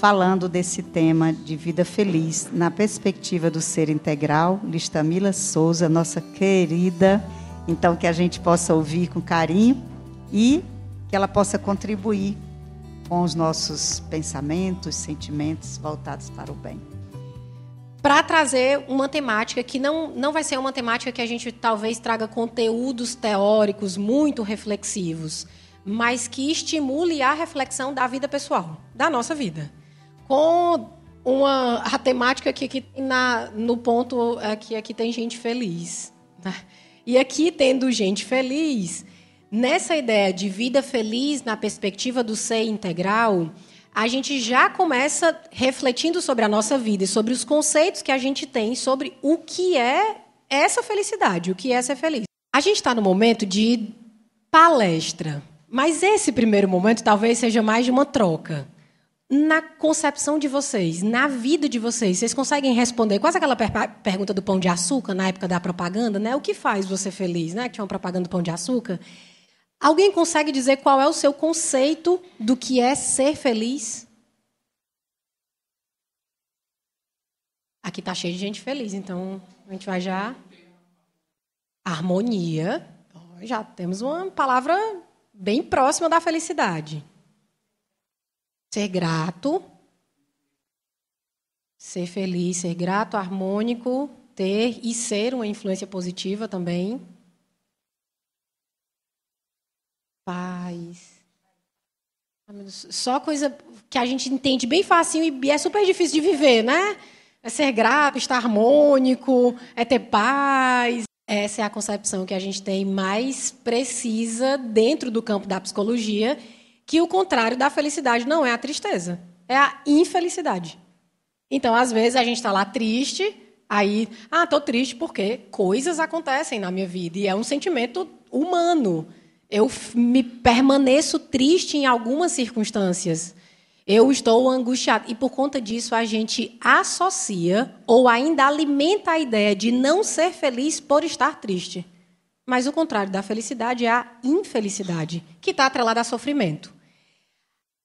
falando desse tema de vida feliz na perspectiva do ser integral, Listamila Souza, nossa querida. Então, que a gente possa ouvir com carinho e que ela possa contribuir com os nossos pensamentos, sentimentos voltados para o bem. Para trazer uma temática que não vai ser uma temática que a gente talvez traga conteúdos teóricos muito reflexivos, mas que estimule a reflexão da vida pessoal, da nossa vida. Com a temática que aqui no ponto que aqui tem gente feliz. Né? E aqui, tendo gente feliz, nessa ideia de vida feliz na perspectiva do ser integral, a gente já começa refletindo sobre a nossa vida e sobre os conceitos que a gente tem sobre o que é essa felicidade, o que é ser feliz. A gente está no momento de palestra, mas esse primeiro momento talvez seja mais de uma troca. Na concepção de vocês, na vida de vocês, vocês conseguem responder quase aquela pergunta do Pão de Açúcar, na época da propaganda, né? O que faz você feliz? Né? Que tinha uma propaganda do Pão de Açúcar. Alguém consegue dizer qual é o seu conceito do que é ser feliz? Aqui está cheio de gente feliz, então a gente vai já... Harmonia. Já temos uma palavra bem próxima da felicidade. Ser grato, ser feliz, ser grato, harmônico, ter e ser uma influência positiva também. Paz. Só coisa que a gente entende bem facinho e é super difícil de viver, né? É ser grato, estar harmônico, é ter paz. Essa é a concepção que a gente tem mais precisa dentro do campo da psicologia, que o contrário da felicidade não é a tristeza, é a infelicidade. Então, às vezes, a gente está lá triste, aí, estou triste porque coisas acontecem na minha vida, e é um sentimento humano. Eu me permaneço triste em algumas circunstâncias. Eu estou angustiado. E, por conta disso, a gente associa ou ainda alimenta a ideia de não ser feliz por estar triste. Mas o contrário da felicidade é a infelicidade, que está atrelada a sofrimento.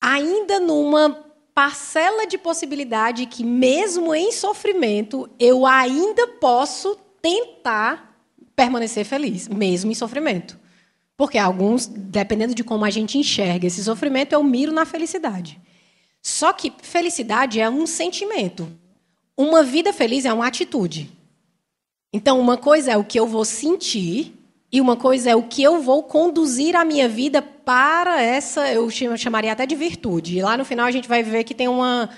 Ainda numa parcela de possibilidade que, mesmo em sofrimento, eu ainda posso tentar permanecer feliz, mesmo em sofrimento. Porque alguns, dependendo de como a gente enxerga esse sofrimento, eu miro na felicidade. Só que felicidade é um sentimento. Uma vida feliz é uma atitude. Então, uma coisa é o que eu vou sentir e uma coisa é o que eu vou conduzir a minha vida para essa, eu chamaria até de virtude. E lá no final a gente vai ver que tem uma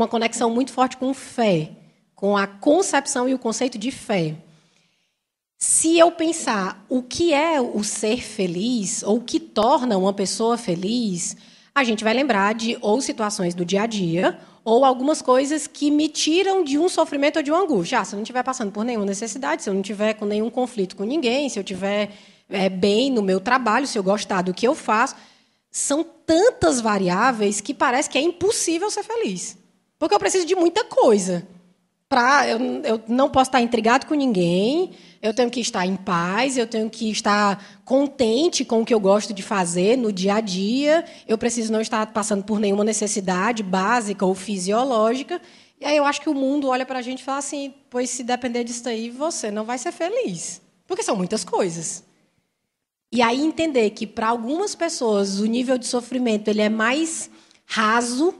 conexão muito forte com fé, com a concepção e o conceito de fé. Se eu pensar o que é o ser feliz, ou o que torna uma pessoa feliz, a gente vai lembrar de ou situações do dia a dia, ou algumas coisas que me tiram de um sofrimento ou de uma angústia. Se eu não estiver passando por nenhuma necessidade, se eu não estiver com nenhum conflito com ninguém, se eu estiver bem no meu trabalho, se eu gostar do que eu faço, são tantas variáveis que parece que é impossível ser feliz. Porque eu preciso de muita coisa. Eu não posso estar intrigado com ninguém, eu tenho que estar em paz, eu tenho que estar contente com o que eu gosto de fazer no dia a dia, eu preciso não estar passando por nenhuma necessidade básica ou fisiológica. E aí eu acho que o mundo olha para a gente e fala assim, pois se depender disso aí, você não vai ser feliz. Porque são muitas coisas. E aí entender que, para algumas pessoas, o nível de sofrimento ele é mais raso,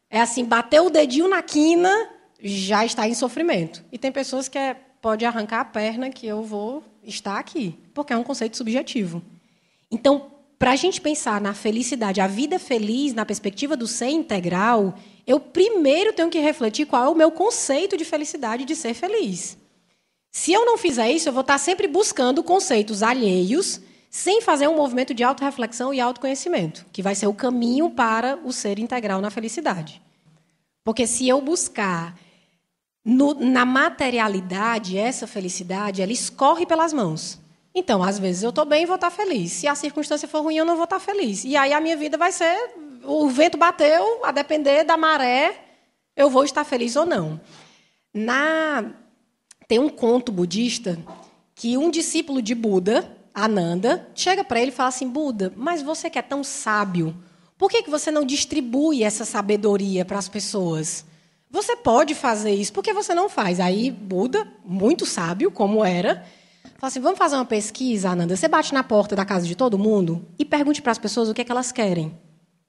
é assim, bater o dedinho na quina, já está em sofrimento. E tem pessoas que pode arrancar a perna que eu vou estar aqui, porque é um conceito subjetivo. Então, para a gente pensar na felicidade, a vida feliz, na perspectiva do ser integral, eu primeiro tenho que refletir qual é o meu conceito de felicidade, de ser feliz. Se eu não fizer isso, eu vou estar sempre buscando conceitos alheios, sem fazer um movimento de autorreflexão e autoconhecimento, que vai ser o caminho para o ser integral na felicidade. Porque se eu buscar na materialidade, essa felicidade, ela escorre pelas mãos. Então, às vezes, eu estou bem e vou estar feliz. Se a circunstância for ruim, eu não vou estar feliz. E aí a minha vida vai ser... O vento bateu, a depender da maré, eu vou estar feliz ou não. Tem um conto budista que um discípulo de Buda, Ananda, chega para ele e fala assim, Buda, mas você que é tão sábio, Por que você não distribui essa sabedoria para as pessoas? Você pode fazer isso, por que você não faz? Aí Buda, muito sábio, como era, fala assim, vamos fazer uma pesquisa, Ananda. Você bate na porta da casa de todo mundo e pergunte para as pessoas o que é que elas querem.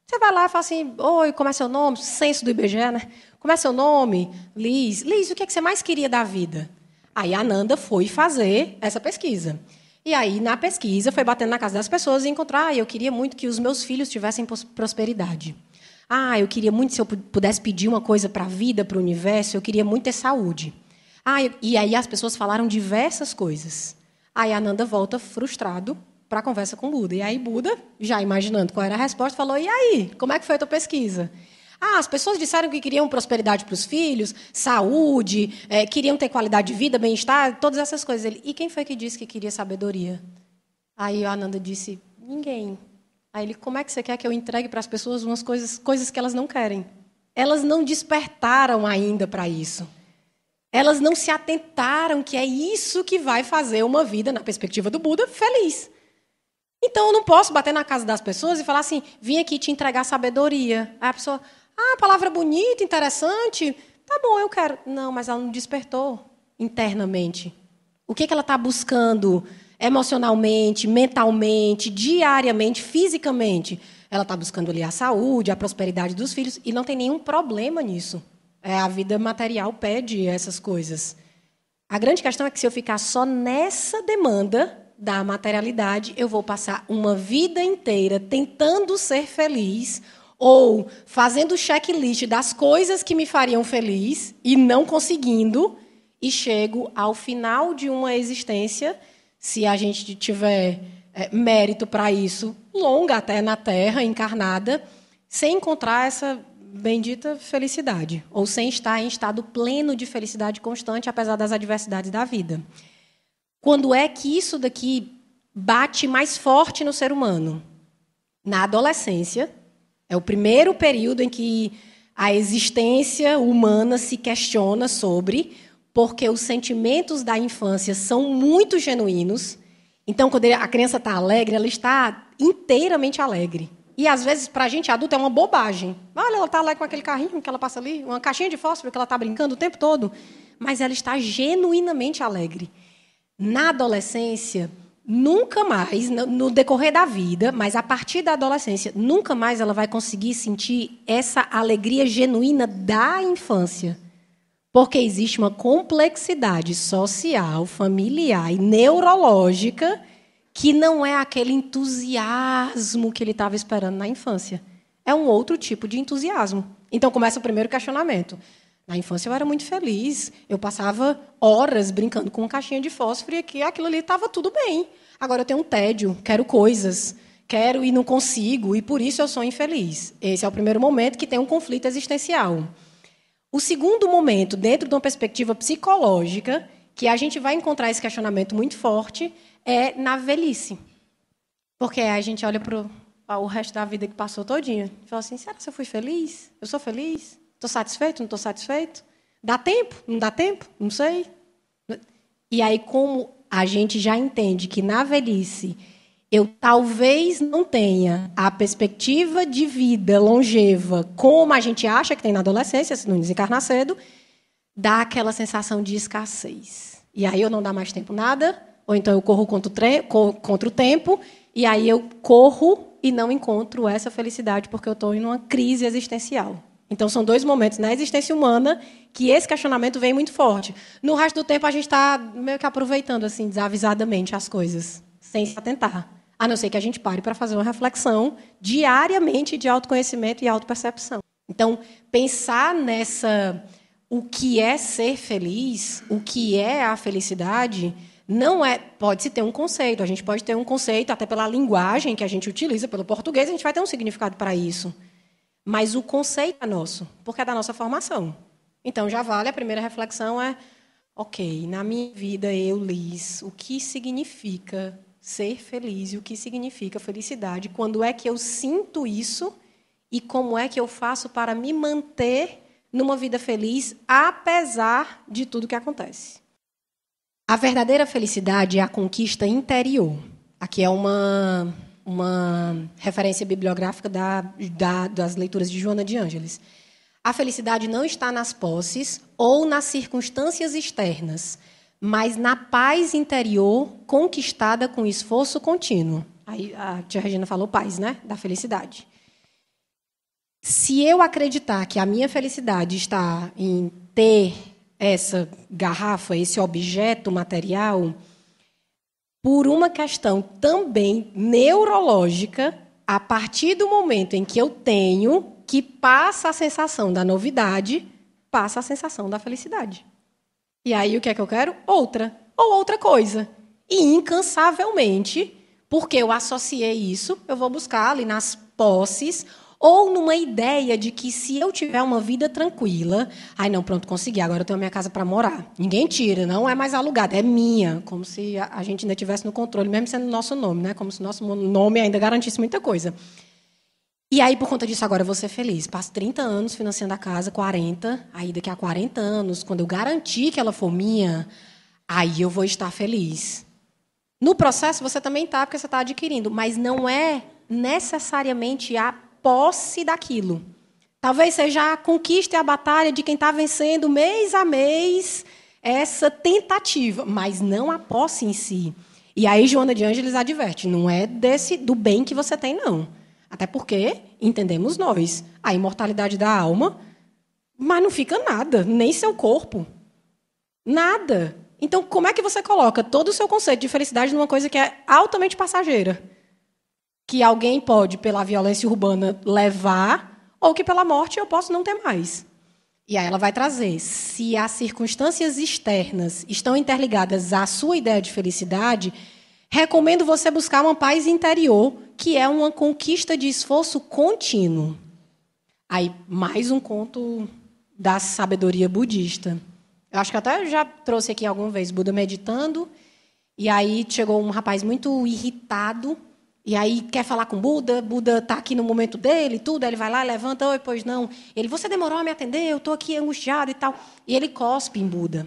Você vai lá e fala assim, oi, como é seu nome? Censo do IBGE, né? Como é seu nome? Liz. Liz, o que é que você mais queria da vida? Aí a Ananda foi fazer essa pesquisa. E aí, na pesquisa, foi batendo na casa das pessoas e encontrar, eu queria muito que os meus filhos tivessem prosperidade. Eu queria muito, se eu pudesse pedir uma coisa para a vida, para o universo, eu queria muito ter saúde. E aí as pessoas falaram diversas coisas. Aí a Ananda volta frustrado para a conversa com Buda. E aí Buda, já imaginando qual era a resposta, falou, e aí, como é que foi a tua pesquisa? As pessoas disseram que queriam prosperidade para os filhos, saúde, queriam ter qualidade de vida, bem-estar, todas essas coisas. Ele, e quem foi que disse que queria sabedoria? Aí a Ananda disse, ninguém. Aí ele, como é que você quer que eu entregue para as pessoas umas coisas que elas não querem? Elas não despertaram ainda para isso. Elas não se atentaram que é isso que vai fazer uma vida, na perspectiva do Buda, feliz. Então, eu não posso bater na casa das pessoas e falar assim, vim aqui te entregar sabedoria. Aí a pessoa, palavra bonita, interessante. Tá bom, eu quero. Não, mas ela não despertou internamente. O que ela está buscando emocionalmente, mentalmente, diariamente, fisicamente? Ela está buscando ali a saúde, a prosperidade dos filhos, e não tem nenhum problema nisso. A vida material pede essas coisas. A grande questão é que se eu ficar só nessa demanda da materialidade, eu vou passar uma vida inteira tentando ser feliz ou fazendo checklist das coisas que me fariam feliz e não conseguindo, e chego ao final de uma existência, se a gente tiver mérito para isso, longa até na Terra, encarnada, sem encontrar essa bendita felicidade, ou sem estar em estado pleno de felicidade constante, apesar das adversidades da vida. Quando é que isso daqui bate mais forte no ser humano? Na adolescência. É o primeiro período em que a existência humana se questiona sobre, porque os sentimentos da infância são muito genuínos. Então, quando a criança está alegre, ela está inteiramente alegre. E, às vezes, para a gente adulta, é uma bobagem. Olha, ela está alegre com aquele carrinho que ela passa ali, uma caixinha de fósforo que ela está brincando o tempo todo. Mas ela está genuinamente alegre. Na adolescência, nunca mais, no decorrer da vida, mas a partir da adolescência, nunca mais ela vai conseguir sentir essa alegria genuína da infância. Porque existe uma complexidade social, familiar e neurológica que não é aquele entusiasmo que ele estava esperando na infância. É um outro tipo de entusiasmo. Então, começa o primeiro questionamento. Na infância eu era muito feliz, eu passava horas brincando com uma caixinha de fósforo e aquilo ali estava tudo bem. Agora eu tenho um tédio, quero coisas, quero e não consigo, e por isso eu sou infeliz. Esse é o primeiro momento que tem um conflito existencial. O segundo momento, dentro de uma perspectiva psicológica, que a gente vai encontrar esse questionamento muito forte, é na velhice. Porque a gente olha para o resto da vida que passou todinha e fala assim, será que eu fui feliz? Eu sou feliz? Estou satisfeito? Não estou satisfeito? Dá tempo? Não dá tempo? Não sei. E aí, como a gente já entende que, na velhice, eu talvez não tenha a perspectiva de vida longeva como a gente acha que tem na adolescência, se não desencarnar cedo, dá aquela sensação de escassez. E aí eu não dá mais tempo nada, ou então eu corro contra o tempo, e aí eu corro e não encontro essa felicidade porque eu estou em uma crise existencial. Então, são dois momentos na existência humana que esse questionamento vem muito forte. No resto do tempo, a gente está meio que aproveitando assim, desavisadamente as coisas, sem se atentar. A não ser que a gente pare para fazer uma reflexão diariamente de autoconhecimento e autopercepção. Então, pensar nessa... o que é ser feliz, o que é a felicidade, não é... Pode-se ter um conceito. A gente pode ter um conceito, até pela linguagem que a gente utiliza, pelo português, a gente vai ter um significado para isso. Mas o conceito é nosso, porque é da nossa formação. Então, já vale, a primeira reflexão é, ok, na minha vida, eu, Liz, o que significa ser feliz e o que significa felicidade? Quando é que eu sinto isso e como é que eu faço para me manter numa vida feliz, apesar de tudo que acontece? A verdadeira felicidade é a conquista interior. Aqui é uma uma referência bibliográfica das leituras de Joana de Ângeles. A felicidade não está nas posses ou nas circunstâncias externas, mas na paz interior conquistada com esforço contínuo. Aí a tia Regina falou paz, né? Da felicidade. Se eu acreditar que a minha felicidade está em ter essa garrafa, esse objeto material, por uma questão também neurológica, a partir do momento em que eu tenho, que passa a sensação da novidade, passa a sensação da felicidade. E aí o que é que eu quero? Outra. Ou outra coisa. E incansavelmente, porque eu associei isso, eu vou buscar ali nas posses, ou numa ideia de que se eu tiver uma vida tranquila, ai não, pronto, consegui, agora eu tenho a minha casa para morar. Ninguém tira, não é mais alugada, é minha, como se a gente ainda tivesse no controle, mesmo sendo nosso nome, né? Como se nosso nome ainda garantisse muita coisa. E aí, por conta disso, agora eu vou ser feliz. Passo 30 anos financiando a casa, 40, aí daqui a 40 anos, quando eu garantir que ela for minha, aí eu vou estar feliz. No processo, você também está, porque você está adquirindo, mas não é necessariamente a posse daquilo. Talvez seja a conquista e a batalha de quem está vencendo mês a mês essa tentativa, mas não a posse em si. E aí Joana de Ângeles adverte, não é do bem que você tem, não. Até porque, entendemos nós, a imortalidade da alma, mas não fica nada, nem seu corpo. Nada. Então, como é que você coloca todo o seu conceito de felicidade numa coisa que é altamente passageira? Que alguém pode, pela violência urbana, levar, ou que pela morte eu posso não ter mais. E aí ela vai trazer, se as circunstâncias externas estão interligadas à sua ideia de felicidade, recomendo você buscar uma paz interior, que é uma conquista de esforço contínuo. Aí, mais um conto da sabedoria budista. Eu acho que até já trouxe aqui alguma vez, Buda meditando, e aí chegou um rapaz muito irritado, e aí quer falar com Buda, Buda está aqui no momento dele, tudo, aí ele vai lá, levanta, oi, pois não. Ele, você demorou a me atender, eu estou aqui angustiado e tal. E ele cospe em Buda.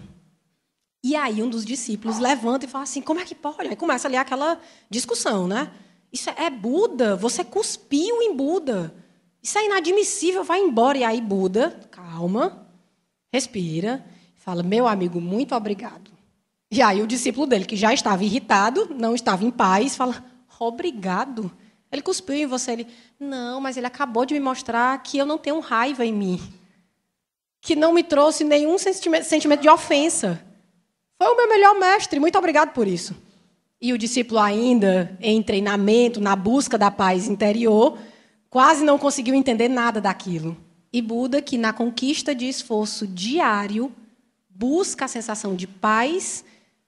E aí um dos discípulos levanta e fala assim, como é que pode? Aí começa ali aquela discussão, né? Isso é Buda, você cuspiu em Buda. Isso é inadmissível, vai embora. E aí Buda, calma, respira, fala, meu amigo, muito obrigado. E aí o discípulo dele, que já estava irritado, não estava em paz, fala, obrigado. Ele cuspiu em você. Ele, não, mas ele acabou de me mostrar que eu não tenho raiva em mim. Que não me trouxe nenhum sentimento de ofensa. Foi o meu melhor mestre, muito obrigado por isso. E o discípulo ainda, em treinamento, na busca da paz interior, quase não conseguiu entender nada daquilo. E Buda, que na conquista de esforço diário, busca a sensação de paz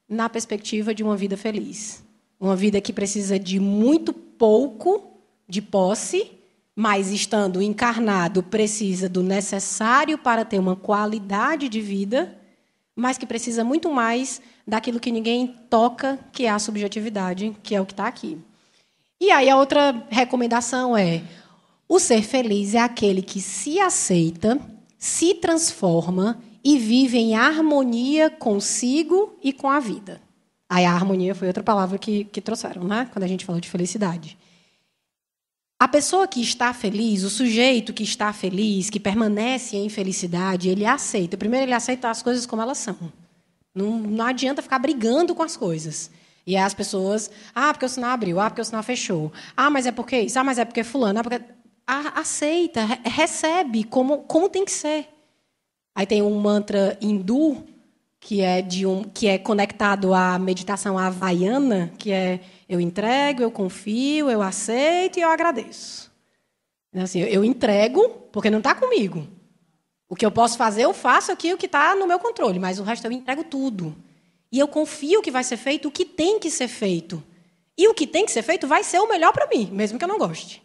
na perspectiva de uma vida feliz. Uma vida que precisa de muito pouco de posse, mas estando encarnado, precisa do necessário para ter uma qualidade de vida, mas que precisa muito mais daquilo que ninguém toca, que é a subjetividade, que é o que está aqui. E aí a outra recomendação é, o ser feliz é aquele que se aceita, se transforma e vive em harmonia consigo e com a vida. Aí a harmonia foi outra palavra que trouxeram, né? Quando a gente falou de felicidade. A pessoa que está feliz, o sujeito que está feliz, que permanece em felicidade, ele aceita. Primeiro, ele aceita as coisas como elas são. Não adianta ficar brigando com as coisas. E aí as pessoas, porque o sinal abriu, porque o sinal fechou. Mas é porque isso, mas é porque fulano. Aceita, recebe como tem que ser. Aí tem um mantra hindu, que é conectado à meditação havaiana, que é eu entrego, eu confio, eu aceito e eu agradeço. Assim, eu entrego porque não está comigo. O que eu posso fazer, eu faço aqui o que está no meu controle, mas o resto eu entrego tudo. E eu confio que vai ser feito o que tem que ser feito. E o que tem que ser feito vai ser o melhor para mim, mesmo que eu não goste.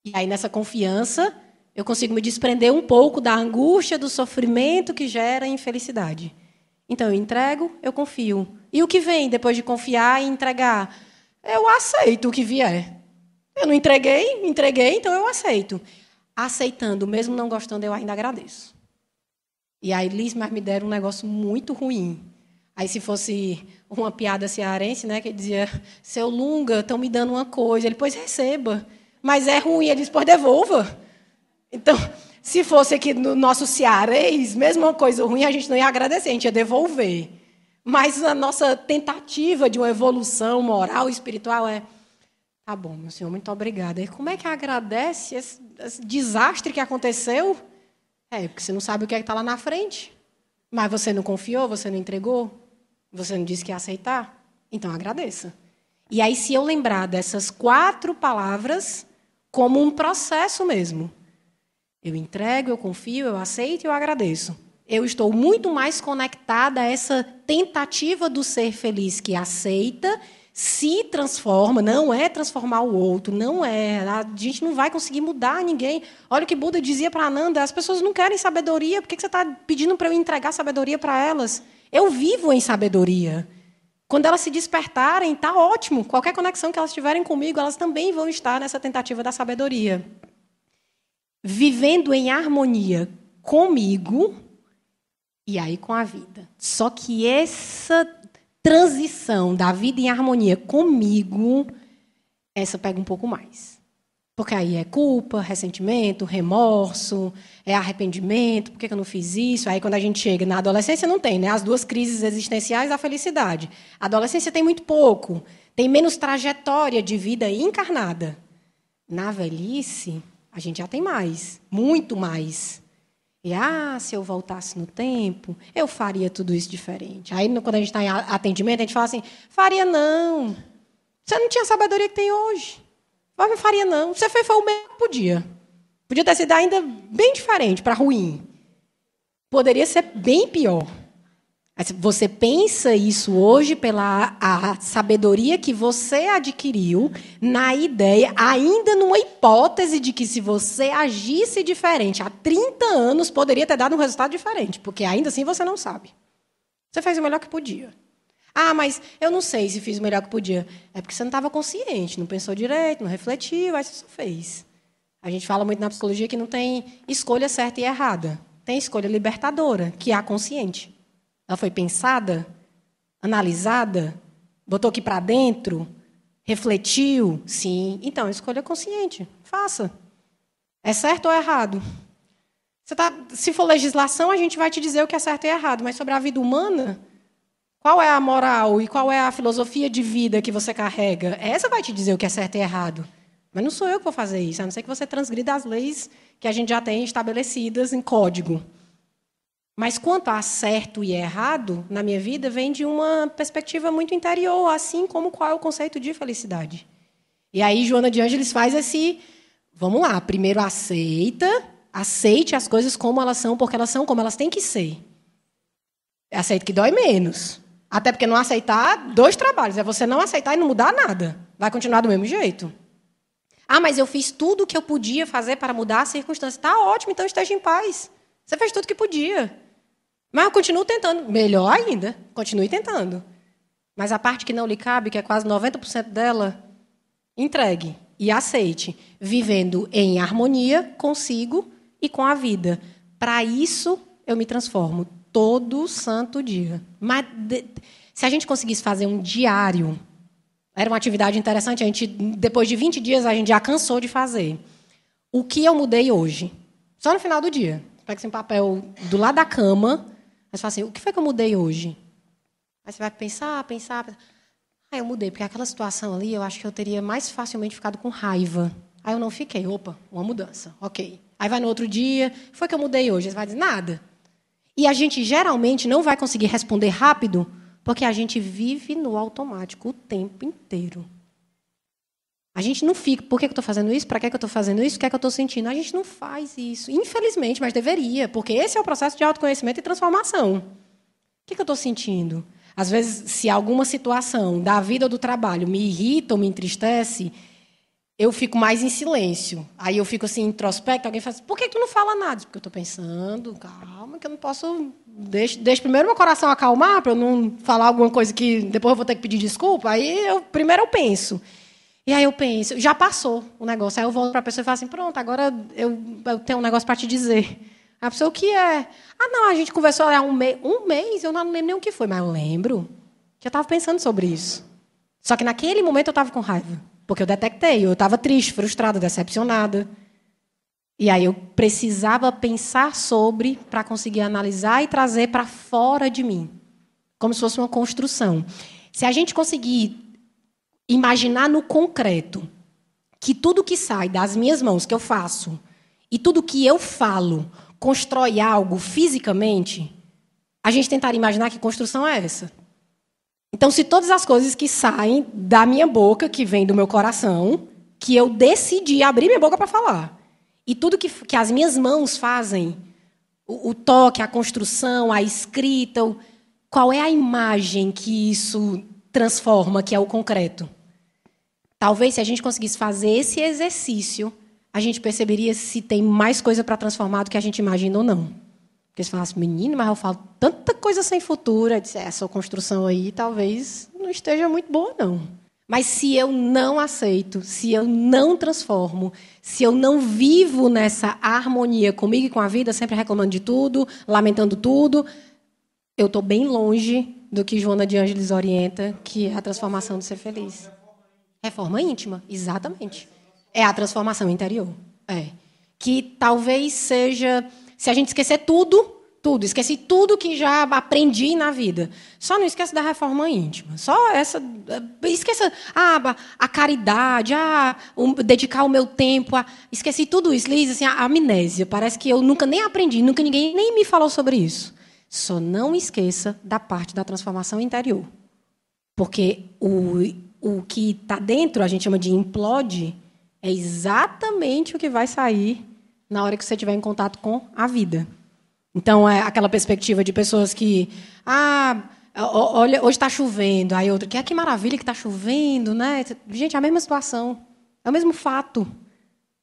E aí, nessa confiança, eu consigo me desprender um pouco da angústia, do sofrimento que gera infelicidade. Então, eu entrego, eu confio. E o que vem depois de confiar e entregar? Eu aceito o que vier. Eu não entreguei, então eu aceito. Aceitando, mesmo não gostando, eu ainda agradeço. E aí, Liz, mas me deram um negócio muito ruim. Aí, se fosse uma piada cearense, né, que dizia, seu Lunga, estão me dando uma coisa. Ele, pois receba. Mas é ruim. Ele disse, pois devolva. Então, se fosse aqui no nosso cearês, mesmo uma coisa ruim, a gente não ia agradecer, a gente ia devolver. Mas a nossa tentativa de uma evolução moral e espiritual é, tá bom, meu senhor, muito obrigada. E como é que agradece esse desastre que aconteceu? Porque você não sabe o que é que está lá na frente. Mas você não confiou, você não entregou, você não disse que ia aceitar. Então, agradeça. E aí, se eu lembrar dessas 4 palavras como um processo mesmo. Eu entrego, eu confio, eu aceito e eu agradeço. Eu estou muito mais conectada a essa tentativa do ser feliz que aceita, se transforma, não é transformar o outro, não é. A gente não vai conseguir mudar ninguém. Olha o que Buda dizia para Ananda, as pessoas não querem sabedoria, por que você está pedindo para eu entregar sabedoria para elas? Eu vivo em sabedoria. Quando elas se despertarem, está ótimo. Qualquer conexão que elas tiverem comigo, elas também vão estar nessa tentativa da sabedoria. Vivendo em harmonia comigo e aí com a vida. Só que essa transição da vida em harmonia comigo, essa pega um pouco mais. Porque aí é culpa, ressentimento, remorso, é arrependimento, por que eu não fiz isso? Aí quando a gente chega na adolescência não tem, né? As 2 crises existenciais da felicidade. A adolescência tem muito pouco, tem menos trajetória de vida encarnada. Na velhice, a gente já tem mais, muito mais. E, se eu voltasse no tempo, eu faria tudo isso diferente. Aí, quando a gente está em atendimento, a gente fala assim, faria não. Você não tinha a sabedoria que tem hoje. Não faria não. Você fez foi o mesmo que podia. Podia ter sido ainda bem diferente, para ruim. Poderia ser bem pior. Você pensa isso hoje pela a sabedoria que você adquiriu na ideia, ainda numa hipótese de que se você agisse diferente há 30 anos, poderia ter dado um resultado diferente, porque ainda assim você não sabe. Você fez o melhor que podia. Mas eu não sei se fiz o melhor que podia. É porque você não estava consciente, não pensou direito, não refletiu, aí você só fez. A gente fala muito na psicologia que não tem escolha certa e errada. Tem escolha libertadora, que é a consciente. Ela foi pensada, analisada, botou aqui para dentro, refletiu? Sim. Então, escolha consciente. Faça. É certo ou errado? Se for legislação, a gente vai te dizer o que é certo e errado. Mas sobre a vida humana, qual é a moral e qual é a filosofia de vida que você carrega? Essa vai te dizer o que é certo e errado. Mas não sou eu que vou fazer isso, a não ser que você transgrida as leis que a gente já tem estabelecidas em código. Mas quanto a certo e errado, na minha vida, vem de uma perspectiva muito interior, assim como qual é o conceito de felicidade. E aí, Joana de Ângeles faz vamos lá, primeiro aceite as coisas como elas são, porque elas são como elas têm que ser. Aceite que dói menos. Até porque não aceitar, 2 trabalhos. É você não aceitar e não mudar nada. Vai continuar do mesmo jeito. Mas eu fiz tudo o que eu podia fazer para mudar a circunstância. Está ótimo, então esteja em paz. Você fez tudo o que podia. Mas eu continuo tentando. Melhor ainda, continue tentando. Mas a parte que não lhe cabe, que é quase 90% dela, entregue e aceite. Vivendo em harmonia consigo e com a vida. Para isso, eu me transformo todo santo dia. Mas se a gente conseguisse fazer um diário, era uma atividade interessante, depois de 20 dias, a gente já cansou de fazer. O que eu mudei hoje? Só no final do dia. Pega esse papel do lado da cama, aí você fala assim, o que foi que eu mudei hoje? Aí você vai pensar. Eu mudei, porque aquela situação ali, eu acho que eu teria mais facilmente ficado com raiva. Aí eu não fiquei. Opa, uma mudança. Ok. Aí vai no outro dia, o que foi que eu mudei hoje? Você vai dizer, nada. E a gente geralmente não vai conseguir responder rápido, porque a gente vive no automático o tempo inteiro. A gente não fica, por que eu estou fazendo isso? Para que eu estou fazendo isso? O que é que eu estou sentindo? A gente não faz isso. Infelizmente, mas deveria, porque esse é o processo de autoconhecimento e transformação. O que eu estou sentindo? Às vezes, se alguma situação da vida ou do trabalho me irrita ou me entristece, eu fico mais em silêncio. Aí eu fico assim, introspecto, alguém fala assim, por que tu não fala nada? Porque eu estou pensando, calma, que eu não posso... Deixa primeiro meu coração acalmar, para eu não falar alguma coisa que depois eu vou ter que pedir desculpa. Aí, primeiro eu penso. E aí eu penso, já passou o negócio. Aí eu volto para a pessoa e falo assim, pronto, agora eu tenho um negócio para te dizer. A pessoa, o que é? Ah, não, a gente conversou há um mês, eu não lembro nem o que foi, mas eu lembro que eu estava pensando sobre isso. Só que naquele momento eu estava com raiva, porque eu detectei, eu estava triste, frustrada, decepcionada. E aí eu precisava pensar sobre para conseguir analisar e trazer para fora de mim, como se fosse uma construção. Se a gente conseguir imaginar no concreto que tudo que sai das minhas mãos, que eu faço, e tudo que eu falo, constrói algo fisicamente, a gente tentaria imaginar que construção é essa. Então, se todas as coisas que saem da minha boca, que vem do meu coração, que eu decidi abrir minha boca para falar, e tudo que as minhas mãos fazem, o toque, a construção, a escrita, qual é a imagem que isso transforma, que é o concreto? Talvez, se a gente conseguisse fazer esse exercício, a gente perceberia se tem mais coisa para transformar do que a gente imagina ou não. Porque se falasse, menino, mas eu falo tanta coisa sem futuro, eu disse, essa construção aí talvez não esteja muito boa, não. Mas se eu não aceito, se eu não transformo, se eu não vivo nessa harmonia comigo e com a vida, sempre reclamando de tudo, lamentando tudo, eu estou bem longe do que Joana de Ângeles orienta, que é a transformação do ser feliz. Reforma íntima, exatamente. É a transformação interior. É. Que talvez seja... Se a gente esquecer tudo, esqueci tudo que já aprendi na vida. Só não esqueça da reforma íntima. Só essa... Esqueça a caridade, dedicar o meu tempo. Esqueci tudo isso, Liz, assim, a amnésia. Parece que eu nunca nem aprendi, nunca ninguém nem me falou sobre isso. Só não esqueça da parte da transformação interior. Porque o que está dentro, a gente chama de implode, é exatamente o que vai sair na hora que você estiver em contato com a vida. Então, é aquela perspectiva de pessoas que... olha, hoje está chovendo. Aí outra, que maravilha que está chovendo, né? Gente, é a mesma situação. É o mesmo fato.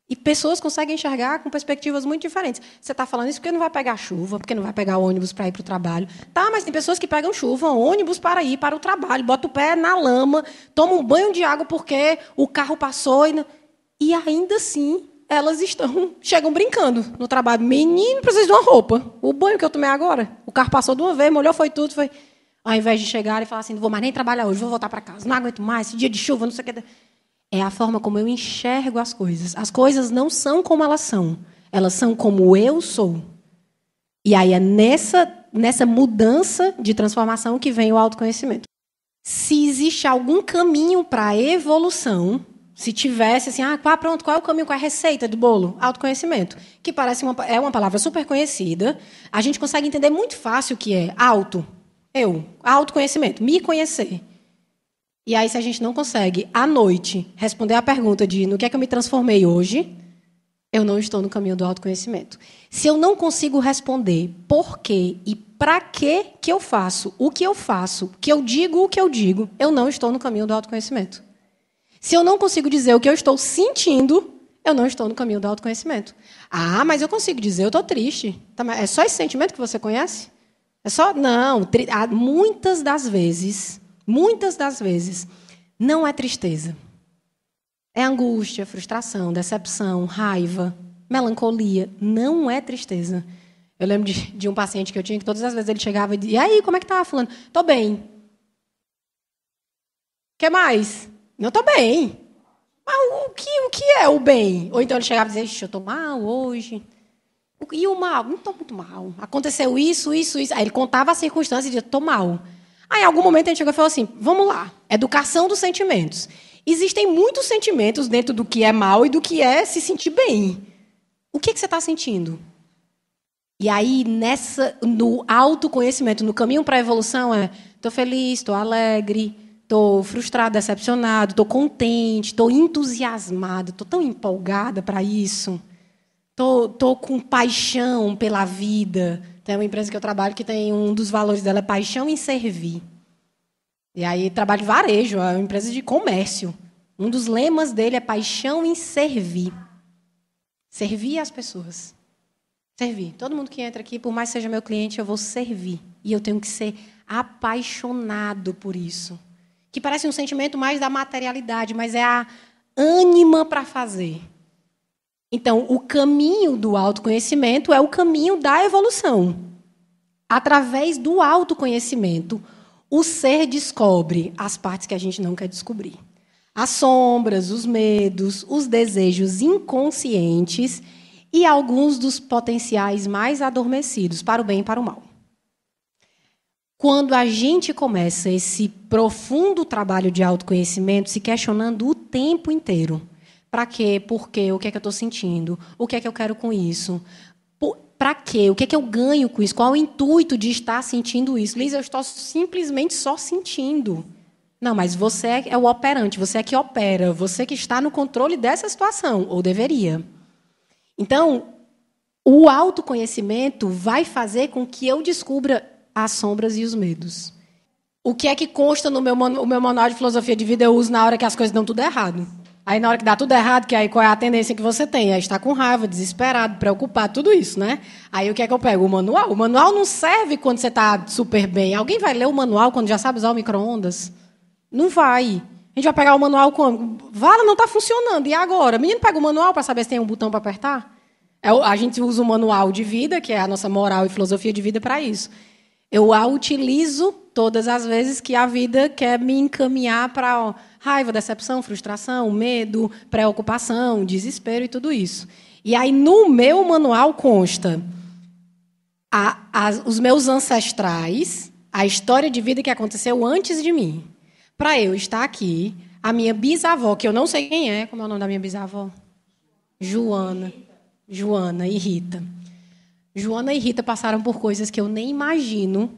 E pessoas conseguem enxergar com perspectivas muito diferentes. Você está falando isso porque não vai pegar chuva, porque não vai pegar ônibus para ir para o trabalho. Tá, mas tem pessoas que pegam chuva, ônibus para ir para o trabalho, bota o pé na lama, toma um banho de água porque o carro passou e ainda assim elas chegam brincando no trabalho. Menino, precisa de uma roupa. O banho que eu tomei agora, o carro passou de uma vez, molhou, foi tudo. Foi... Ao invés de chegar e falar assim, não vou mais nem trabalhar hoje, vou voltar para casa, não aguento mais, esse dia de chuva, não sei o que... É a forma como eu enxergo as coisas. As coisas não são como elas são como eu sou. E aí é nessa mudança de transformação que vem o autoconhecimento. Se existe algum caminho para a evolução, se tivesse assim, pronto, qual é o caminho, qual é a receita do bolo? Autoconhecimento, que parece uma palavra super conhecida. A gente consegue entender muito fácil o que é autoconhecimento, me conhecer. E aí, se a gente não consegue, à noite, responder a pergunta de no que é que eu me transformei hoje, eu não estou no caminho do autoconhecimento. Se eu não consigo responder por quê e para que eu faço o que eu faço, que eu digo o que eu não estou no caminho do autoconhecimento. Se eu não consigo dizer o que eu estou sentindo, eu não estou no caminho do autoconhecimento. Mas eu consigo dizer, eu estou triste. É só esse sentimento que você conhece? É só? Não. Muitas das vezes, não é tristeza. É angústia, frustração, decepção, raiva, melancolia. Não é tristeza. Eu lembro de um paciente que eu tinha que todas as vezes ele chegava e dizia, e aí, como é que tá, fulano? Estou bem. O que mais? Não, estou bem. Mas o que é o bem? Ou então ele chegava e dizia, eu estou mal hoje. E o mal? Não estou muito mal. Aconteceu isso. Aí ele contava as circunstâncias e dizia, estou mal. Aí, em algum momento, a gente chegou e falou assim, vamos lá, educação dos sentimentos. Existem muitos sentimentos dentro do que é mal e do que é se sentir bem. O que você está sentindo? E aí, no autoconhecimento, no caminho para a evolução, estou feliz, estou alegre, estou frustrado, decepcionado, estou contente, estou entusiasmado, estou tão empolgada para isso. Estou com paixão pela vida. Tem uma empresa que eu trabalho que tem um dos valores dela é paixão em servir. E aí trabalho em varejo, é uma empresa de comércio. Um dos lemas dele é paixão em servir. Servir as pessoas. Servir. Todo mundo que entra aqui, por mais que seja meu cliente, eu vou servir. E eu tenho que ser apaixonado por isso. Que parece um sentimento mais da materialidade, mas é a ânima para fazer. Então, o caminho do autoconhecimento é o caminho da evolução. Através do autoconhecimento, o ser descobre as partes que a gente não quer descobrir. As sombras, os medos, os desejos inconscientes e alguns dos potenciais mais adormecidos, para o bem e para o mal. Quando a gente começa esse profundo trabalho de autoconhecimento, se questionando o tempo inteiro. Para quê? Por quê? O que é que eu estou sentindo? O que é que eu quero com isso? Para quê? O que é que eu ganho com isso? Qual é o intuito de estar sentindo isso? Liz, eu estou simplesmente só sentindo. Não, mas você é o operante, você é que opera, você que está no controle dessa situação, ou deveria. Então, o autoconhecimento vai fazer com que eu descubra as sombras e os medos. O que é que consta no meu manual de filosofia de vida eu uso na hora que as coisas dão tudo errado? Aí, na hora que dá tudo errado, que aí qual é a tendência que você tem? Aí está com raiva, desesperado, preocupado, tudo isso, né? Aí o que é que eu pego? O manual. O manual não serve quando você está super bem. Alguém vai ler o manual quando já sabe usar o micro-ondas? Não vai. A gente vai pegar o manual quando... Vala, não está funcionando. E agora? O menino pega o manual para saber se tem um botão para apertar? A gente usa o manual de vida, que é a nossa moral e filosofia de vida, para isso. Eu a utilizo todas as vezes que a vida quer me encaminhar para raiva, decepção, frustração, medo, preocupação, desespero e tudo isso. E aí, no meu manual consta os meus ancestrais, a história de vida que aconteceu antes de mim. Para eu estar aqui, a minha bisavó, que eu não sei quem é, como é o nome da minha bisavó? Joana e Rita. Joana e Rita passaram por coisas que eu nem imagino,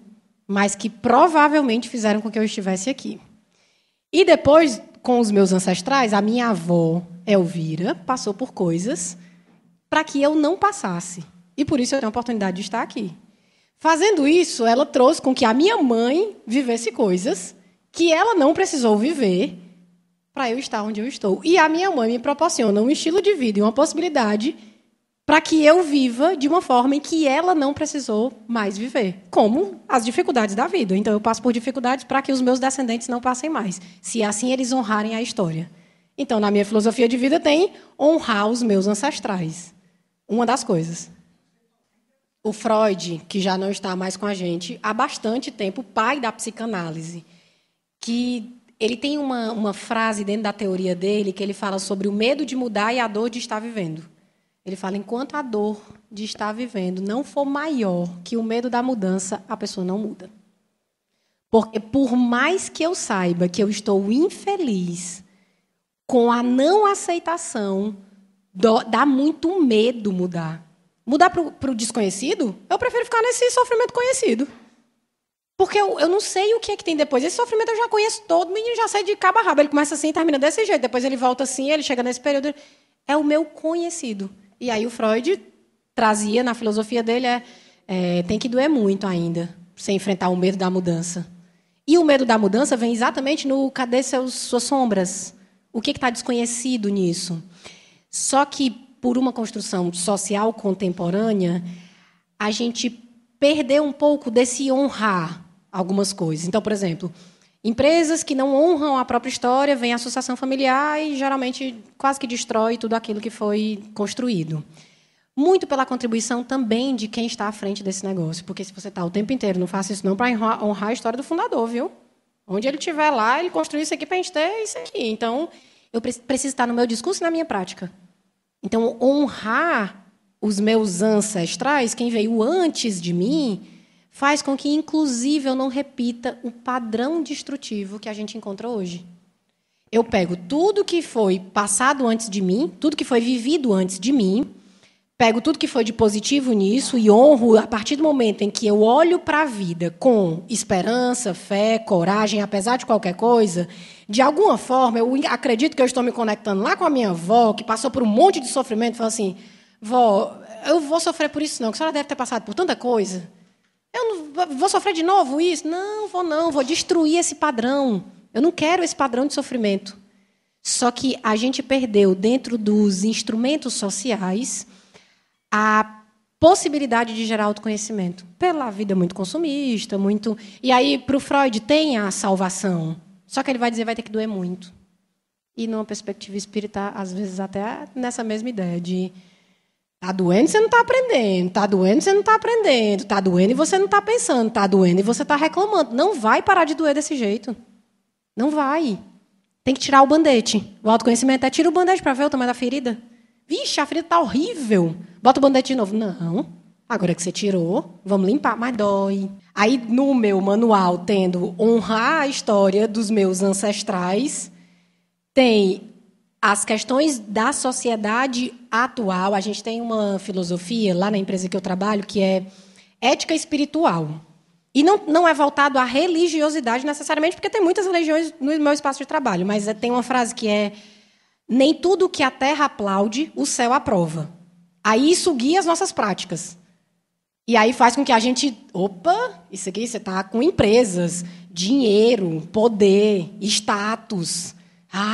mas que provavelmente fizeram com que eu estivesse aqui. E depois, com os meus ancestrais, a minha avó, Elvira, passou por coisas para que eu não passasse. E por isso eu tenho a oportunidade de estar aqui. Fazendo isso, ela trouxe com que a minha mãe vivesse coisas que ela não precisou viver para eu estar onde eu estou. E a minha mãe me proporciona um estilo de vida e uma possibilidade para que eu viva de uma forma em que ela não precisou mais viver, como as dificuldades da vida. Então, eu passo por dificuldades para que os meus descendentes não passem mais, se assim eles honrarem a história. Então, na minha filosofia de vida tem honrar os meus ancestrais. Uma das coisas. O Freud, que já não está mais com a gente há bastante tempo, pai da psicanálise, que ele tem uma frase dentro da teoria dele que ele fala sobre o medo de mudar e a dor de estar vivendo. Ele fala, enquanto a dor de estar vivendo não for maior que o medo da mudança, a pessoa não muda. Porque por mais que eu saiba que eu estou infeliz, com a não aceitação, dá muito medo mudar. Mudar para o desconhecido, eu prefiro ficar nesse sofrimento conhecido. Porque eu não sei o que é que tem depois. Esse sofrimento eu já conheço todo, o menino já sai de cabo a rabo. Ele começa assim e termina desse jeito. Depois ele volta assim, ele chega nesse período. É o meu conhecido. E aí o Freud trazia, na filosofia dele, tem que doer muito ainda, para você enfrentar o medo da mudança. E o medo da mudança vem exatamente no cadê suas sombras? O que está desconhecido nisso? Só que, por uma construção social contemporânea, a gente perdeu um pouco desse honrar algumas coisas. Então, por exemplo, empresas que não honram a própria história, vem a associação familiar e, geralmente, quase que destrói tudo aquilo que foi construído. Muito pela contribuição também de quem está à frente desse negócio. Porque se você está o tempo inteiro, não faça isso não para honrar a história do fundador, viu? Onde ele estiver lá, ele construiu isso aqui para a gente ter isso aqui. Então, eu preciso estar no meu discurso e na minha prática. Então, honrar os meus ancestrais, quem veio antes de mim, faz com que, inclusive, eu não repita o padrão destrutivo que a gente encontra hoje. Eu pego tudo que foi passado antes de mim, tudo que foi vivido antes de mim, pego tudo que foi de positivo nisso e honro a partir do momento em que eu olho para a vida com esperança, fé, coragem, apesar de qualquer coisa, de alguma forma, eu acredito que eu estou me conectando lá com a minha avó, que passou por um monte de sofrimento, e fala assim, vó, eu vou sofrer por isso não, que a senhora deve ter passado por tanta coisa. Eu não vou sofrer de novo isso? Não, vou destruir esse padrão. Eu não quero esse padrão de sofrimento. Só que a gente perdeu, dentro dos instrumentos sociais, a possibilidade de gerar autoconhecimento. Pela vida muito consumista, muito... E aí, para o Freud, tem a salvação. Só que ele vai dizer que vai ter que doer muito. E numa perspectiva espírita, às vezes até nessa mesma ideia de tá doendo, você não está aprendendo, tá doendo, você não está aprendendo, tá doendo e você não está pensando, tá doendo e você está reclamando. Não vai parar de doer desse jeito. Não vai. Tem que tirar o band-aid. O autoconhecimento é tira o band-aid para ver o tamanho da ferida. Vixe, a ferida está horrível. Bota o band-aid de novo. Não. Agora que você tirou, vamos limpar, mas dói. Aí, no meu manual, tendo honrar a história dos meus ancestrais, tem as questões da sociedade atual. A gente tem uma filosofia lá na empresa que eu trabalho que é ética espiritual. E não é voltado à religiosidade necessariamente, porque tem muitas religiões no meu espaço de trabalho, mas tem uma frase que é: nem tudo que a terra aplaude, o céu aprova. Aí isso guia as nossas práticas. E aí faz com que a gente... Opa, isso aqui você está com empresas, dinheiro, poder, status.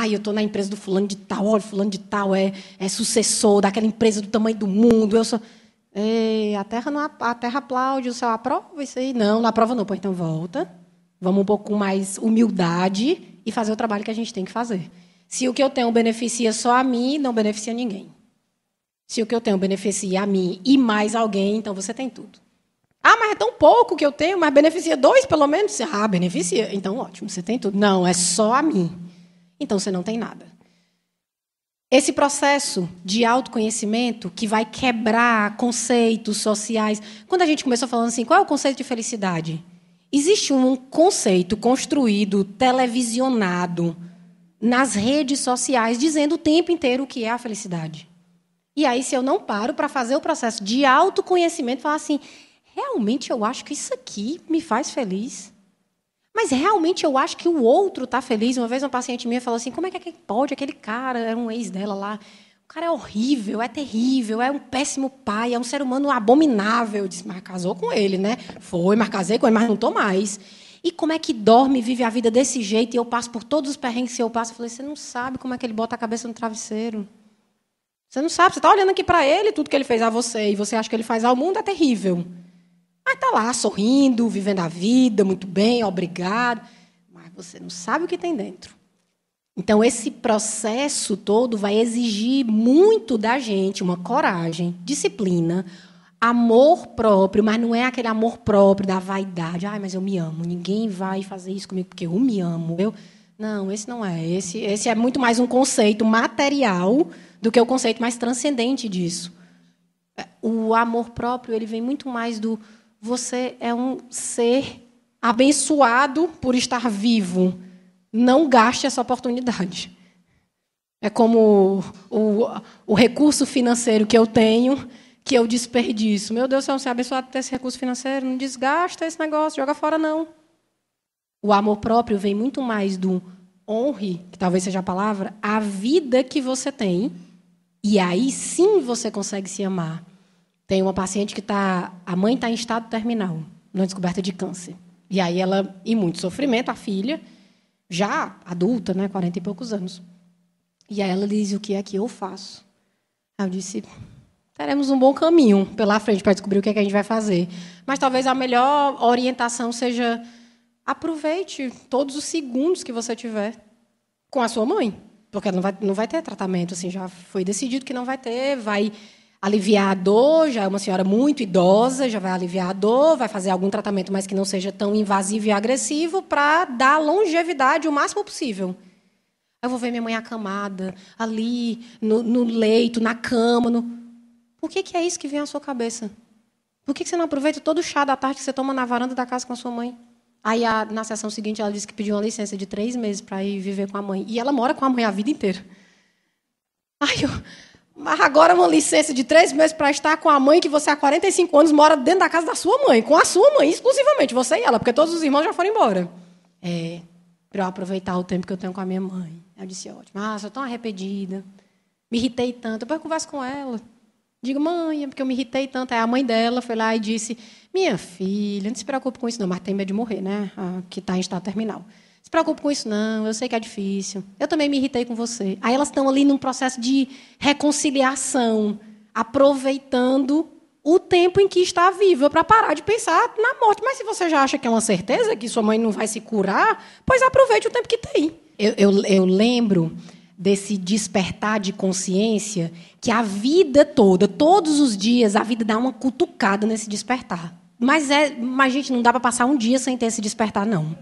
Eu estou na empresa do fulano de tal, olha, fulano de tal é sucessor daquela empresa do tamanho do mundo. Eu sou... Ei, a terra aplaude, o céu aprova isso aí? Não aprova não. Pô, então volta. Vamos um pouco com mais humildade e fazer o trabalho que a gente tem que fazer. Se o que eu tenho beneficia só a mim, não beneficia ninguém. Se o que eu tenho beneficia a mim e mais alguém, então você tem tudo. Mas é tão pouco que eu tenho, mas beneficia 2 pelo menos? Beneficia. Então, ótimo, você tem tudo. Não, é só a mim. Então, você não tem nada. Esse processo de autoconhecimento que vai quebrar conceitos sociais... Quando a gente começou falando assim, qual é o conceito de felicidade? Existe um conceito construído, televisionado, nas redes sociais, dizendo o tempo inteiro o que é a felicidade. E aí, se eu não paro para fazer o processo de autoconhecimento, falar assim, realmente eu acho que isso aqui me faz feliz. Mas realmente eu acho que o outro está feliz. Uma vez uma paciente minha falou assim, como é que pode? Aquele cara, era um ex dela lá, o cara é horrível, é terrível, é um péssimo pai, é um ser humano abominável. Eu disse, mas casou com ele, né? Foi, mas casei com ele, mas não estou mais. E como é que dorme, vive a vida desse jeito, e eu passo por todos os perrengues que eu passo? Eu falei, você não sabe como é que ele bota a cabeça no travesseiro. Você não sabe, você está olhando aqui para ele, tudo que ele fez a você, e você acha que ele faz ao mundo, é terrível. Mas está lá, sorrindo, vivendo a vida, muito bem, obrigado. Mas você não sabe o que tem dentro. Então, esse processo todo vai exigir muito da gente, uma coragem, disciplina, amor próprio, mas não é aquele amor próprio da vaidade. Mas eu me amo, ninguém vai fazer isso comigo porque eu me amo. Não, esse não é. Esse é muito mais um conceito material do que o conceito mais transcendente disso. O amor próprio ele vem muito mais do... Você é um ser abençoado por estar vivo. Não gaste essa oportunidade. É como o recurso financeiro que eu tenho, que eu desperdiço. Meu Deus, se eu não ser abençoado por ter esse recurso financeiro, não desgasta esse negócio, joga fora, não. O amor próprio vem muito mais do honre, que talvez seja a palavra, a vida que você tem. E aí sim você consegue se amar. Tem uma paciente que a mãe está em estado terminal, na descoberta de câncer. E aí ela, em muito sofrimento, a filha, já adulta, né, 40 e poucos anos. E aí ela diz, o que é que eu faço? Eu disse, teremos um bom caminho pela frente para descobrir o que é que a gente vai fazer. Mas talvez a melhor orientação seja aproveite todos os segundos que você tiver com a sua mãe. Porque ela não vai ter tratamento, assim, já foi decidido que não vai ter, vai aliviar a dor, já é uma senhora muito idosa, já vai aliviar a dor, vai fazer algum tratamento, mas que não seja tão invasivo e agressivo, para dar longevidade o máximo possível. Eu vou ver minha mãe acamada, ali, no leito, na cama. Por que é isso que vem à sua cabeça? Por que você não aproveita todo o chá da tarde que você toma na varanda da casa com a sua mãe? Aí, na sessão seguinte, ela disse que pediu uma licença de 3 meses para ir viver com a mãe. E ela mora com a mãe a vida inteira. Mas agora uma licença de 3 meses para estar com a mãe que você há 45 anos mora dentro da casa da sua mãe, com a sua mãe, exclusivamente, você e ela, porque todos os irmãos já foram embora. Para eu aproveitar o tempo que eu tenho com a minha mãe. Eu disse, ótimo. Sou tão arrependida. Me irritei tanto. Depois eu converso com ela. Digo, mãe, é porque eu me irritei tanto. Aí a mãe dela foi lá e disse, minha filha, não se preocupe com isso não, mas tem medo de morrer, né? Que está em estado terminal. Não se preocupe com isso não, eu sei que é difícil. Eu também me irritei com você. Aí elas estão ali num processo de reconciliação, aproveitando o tempo em que está viva para parar de pensar na morte. Mas se você já acha que é uma certeza que sua mãe não vai se curar, pois aproveite o tempo que tem. Eu lembro desse despertar de consciência, que a vida toda, todos os dias, a vida dá uma cutucada nesse despertar. Mas, gente, não dá para passar um dia sem ter esse despertar, não.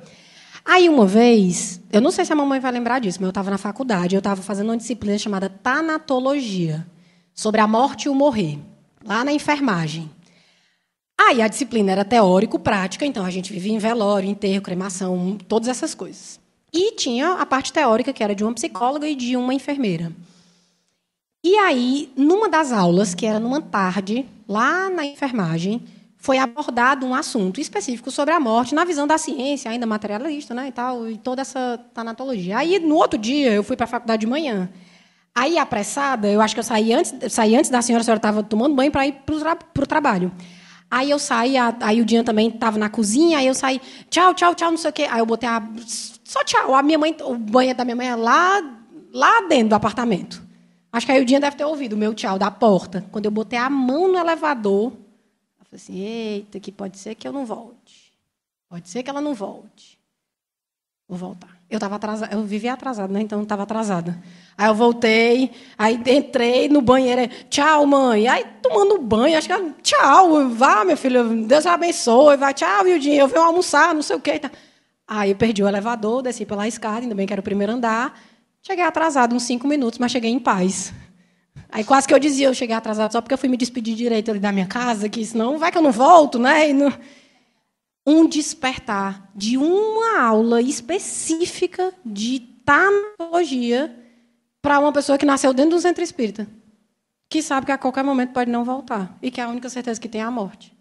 Aí, uma vez, eu não sei se a mamãe vai lembrar disso, mas eu estava na faculdade, eu estava fazendo uma disciplina chamada tanatologia, sobre a morte e o morrer, lá na enfermagem. Aí, a disciplina era teórico-prática, então a gente vivia em velório, enterro, cremação, todas essas coisas. E tinha a parte teórica, que era de uma psicóloga e de uma enfermeira. E aí, numa das aulas, que era numa tarde, lá na enfermagem, foi abordado um assunto específico sobre a morte, na visão da ciência, ainda materialista, né, e tal, e toda essa tanatologia. Aí, no outro dia, eu fui para a faculdade de manhã. Aí, apressada, eu acho que eu saí antes da senhora, a senhora estava tomando banho para ir para o trabalho. Aí eu saí, aí o Dian também estava na cozinha, aí eu saí, tchau, tchau, tchau, não sei o quê. Aí eu botei só tchau. O banheiro da minha mãe é lá dentro do apartamento. Acho que aí o Dian deve ter ouvido o meu tchau da porta. Quando eu botei a mão no elevador, eu falei assim, eita, que pode ser que eu não volte. Pode ser que ela não volte. Vou voltar. Eu estava atrasada, eu vivia atrasada, né? Então eu estava atrasada. Aí eu voltei, aí entrei no banheiro, tchau, mãe. Aí tomando banho, acho que tchau, vá, meu filho, Deus abençoe, vai, tchau, Wildinho, eu venho almoçar, não sei o quê. Aí eu perdi o elevador, desci pela escada, ainda bem que era o primeiro andar. Cheguei atrasada uns 5 minutos, mas cheguei em paz. Aí quase que eu dizia, eu cheguei atrasada só porque eu fui me despedir direito ali da minha casa, que senão vai que eu não volto, né? E não... Um despertar de uma aula específica de tanatologia para uma pessoa que nasceu dentro de um centro espírita, que sabe que a qualquer momento pode não voltar e que a única certeza que tem é a morte.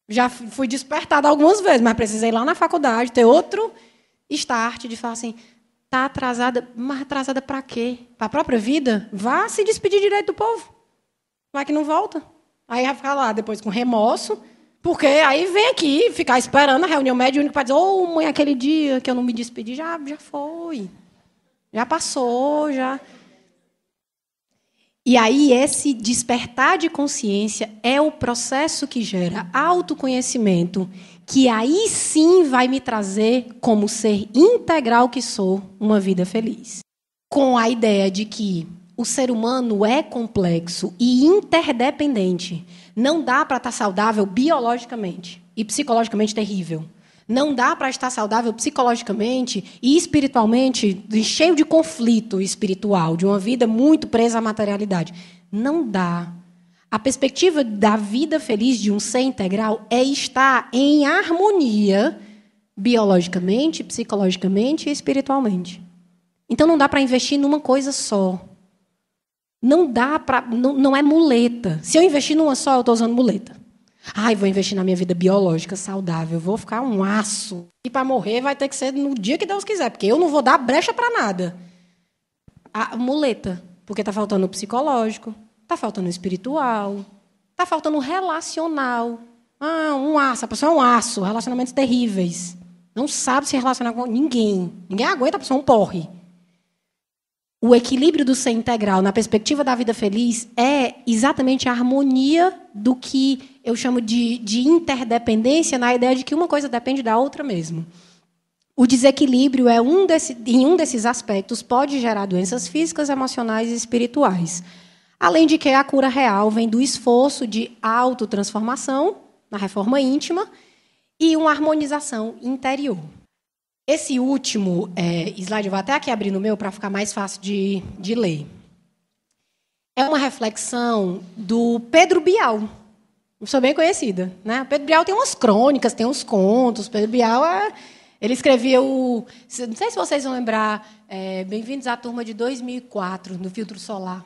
Já fui despertada algumas vezes, mas precisei ir lá na faculdade ter outro start de falar assim, tá atrasada, mas atrasada para quê? Para a própria vida? Vá se despedir direito do povo. Vai que não volta. Aí vai ficar lá depois com remorso, porque aí vem aqui ficar esperando a reunião mediúnica para dizer, ô, mãe, aquele dia que eu não me despedi, já foi. Já passou, já... E aí esse despertar de consciência é o processo que gera autoconhecimento, que aí sim vai me trazer, como ser integral que sou, uma vida feliz. Com a ideia de que o ser humano é complexo e interdependente. Não dá para estar saudável biologicamente e psicologicamente terrível. Não dá para estar saudável psicologicamente e espiritualmente cheio de conflito espiritual, de uma vida muito presa à materialidade. Não dá. A perspectiva da vida feliz de um ser integral é estar em harmonia biologicamente, psicologicamente e espiritualmente. Então não dá para investir numa coisa só. Não dá para, não é muleta. Se eu investir numa só, eu estou usando muleta. Ai, vou investir na minha vida biológica saudável, vou ficar um aço. E para morrer vai ter que ser no dia que Deus quiser, porque eu não vou dar brecha para nada. A muleta, porque está faltando o psicológico, está faltando o espiritual, está faltando o relacional. Um aço, a pessoa é um aço, relacionamentos terríveis. Não sabe se relacionar com ninguém. Ninguém aguenta, a pessoa é um porre. O equilíbrio do ser integral, na perspectiva da vida feliz, é exatamente a harmonia do que eu chamo de interdependência, na ideia de que uma coisa depende da outra mesmo. O desequilíbrio em um desses aspectos pode gerar doenças físicas, emocionais e espirituais. Além de que a cura real vem do esforço de autotransformação, na reforma íntima, e uma harmonização interior. Esse último slide, eu vou até aqui abrir no meu para ficar mais fácil de ler. É uma reflexão do Pedro Bial. Uma pessoa bem conhecida, né? O Pedro Bial tem umas crônicas, tem uns contos. Pedro Bial, ele escrevia o... Não sei se vocês vão lembrar, Bem-vindos à turma de 2004, no Filtro Solar.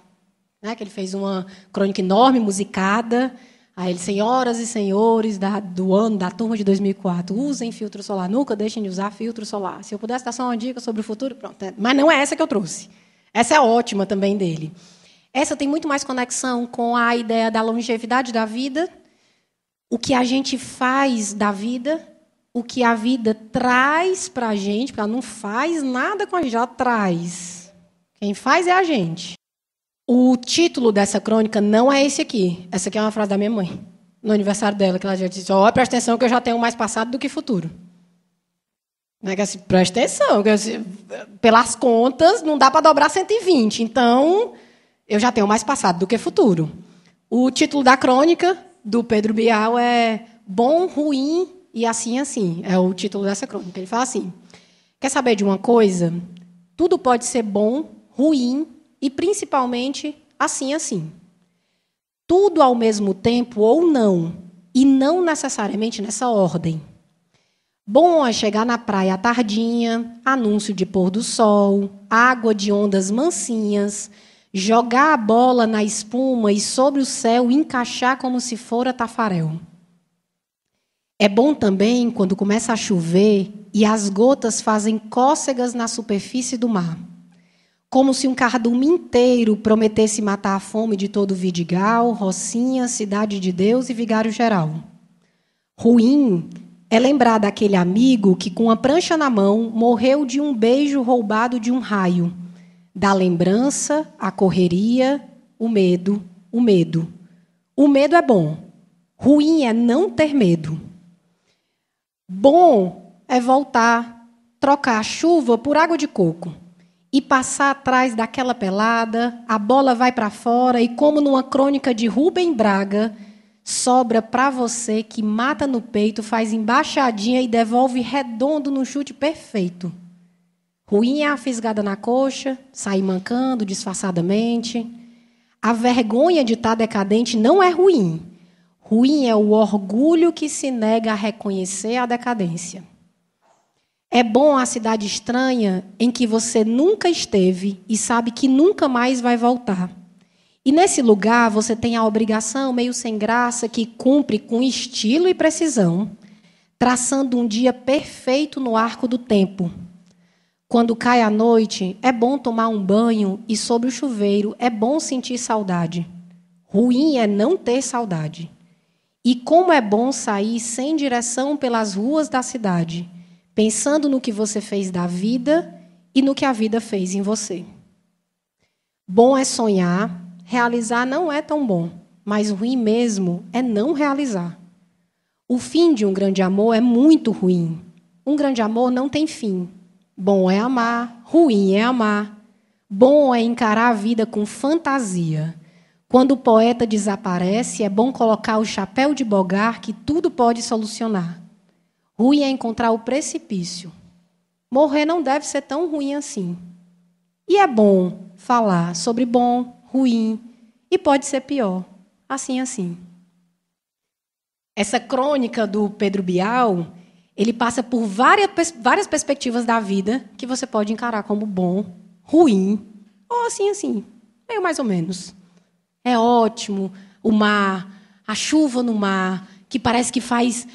Né? Que ele fez uma crônica enorme, musicada. Aí ele, senhoras e senhores do ano, da turma de 2004, usem filtro solar. Nunca deixem de usar filtro solar. Se eu pudesse dar só uma dica sobre o futuro, pronto. Mas não é essa que eu trouxe. Essa é ótima também dele. Essa tem muito mais conexão com a ideia da longevidade da vida, o que a gente faz da vida, o que a vida traz para a gente, porque ela não faz nada com a gente, ela traz. Quem faz é a gente. O título dessa crônica não é esse aqui. Essa aqui é uma frase da minha mãe, no aniversário dela, que ela já disse, presta atenção que eu já tenho mais passado do que futuro. Né, que assim, presta atenção, que assim, pelas contas, não dá para dobrar 120. Então, eu já tenho mais passado do que futuro. O título da crônica do Pedro Bial é Bom, Ruim e Assim, Assim. É o título dessa crônica. Ele fala assim, quer saber de uma coisa? Tudo pode ser bom, ruim e, principalmente, assim, assim. Tudo ao mesmo tempo ou não, e não necessariamente nessa ordem. Bom é chegar na praia à tardinha, anúncio de pôr do sol, água de ondas mansinhas, jogar a bola na espuma e sobre o céu encaixar como se fora tafarel. É bom também quando começa a chover e as gotas fazem cócegas na superfície do mar, como se um cardume inteiro prometesse matar a fome de todo Vidigal, Rocinha, Cidade de Deus e Vigário Geral. Ruim é lembrar daquele amigo que, com a prancha na mão, morreu de um beijo roubado de um raio. Da lembrança, a correria, o medo, o medo. O medo é bom. Ruim é não ter medo. Bom é voltar, trocar a chuva por água de coco e passar atrás daquela pelada, a bola vai para fora e, como numa crônica de Rubem Braga, sobra para você que mata no peito, faz embaixadinha e devolve redondo no chute perfeito. Ruim é a fisgada na coxa, sair mancando disfarçadamente. A vergonha de estar decadente não é ruim. Ruim é o orgulho que se nega a reconhecer a decadência. É bom a cidade estranha em que você nunca esteve e sabe que nunca mais vai voltar. E nesse lugar você tem a obrigação, meio sem graça, que cumpre com estilo e precisão, traçando um dia perfeito no arco do tempo. Quando cai a noite, é bom tomar um banho e, sob o chuveiro, é bom sentir saudade. Ruim é não ter saudade. E como é bom sair sem direção pelas ruas da cidade, pensando no que você fez da vida e no que a vida fez em você. Bom é sonhar, realizar não é tão bom, mas ruim mesmo é não realizar. O fim de um grande amor é muito ruim. Um grande amor não tem fim. Bom é amar, ruim é amar. Bom é encarar a vida com fantasia. Quando o poeta desaparece, é bom colocar o chapéu de Bogart que tudo pode solucionar. Ruim é encontrar o precipício. Morrer não deve ser tão ruim assim. E é bom falar sobre bom, ruim, e pode ser pior. Assim, assim. Essa crônica do Pedro Bial, ele passa por várias perspectivas da vida que você pode encarar como bom, ruim, ou assim, assim, meio mais ou menos. É ótimo o mar, a chuva no mar, que parece que faz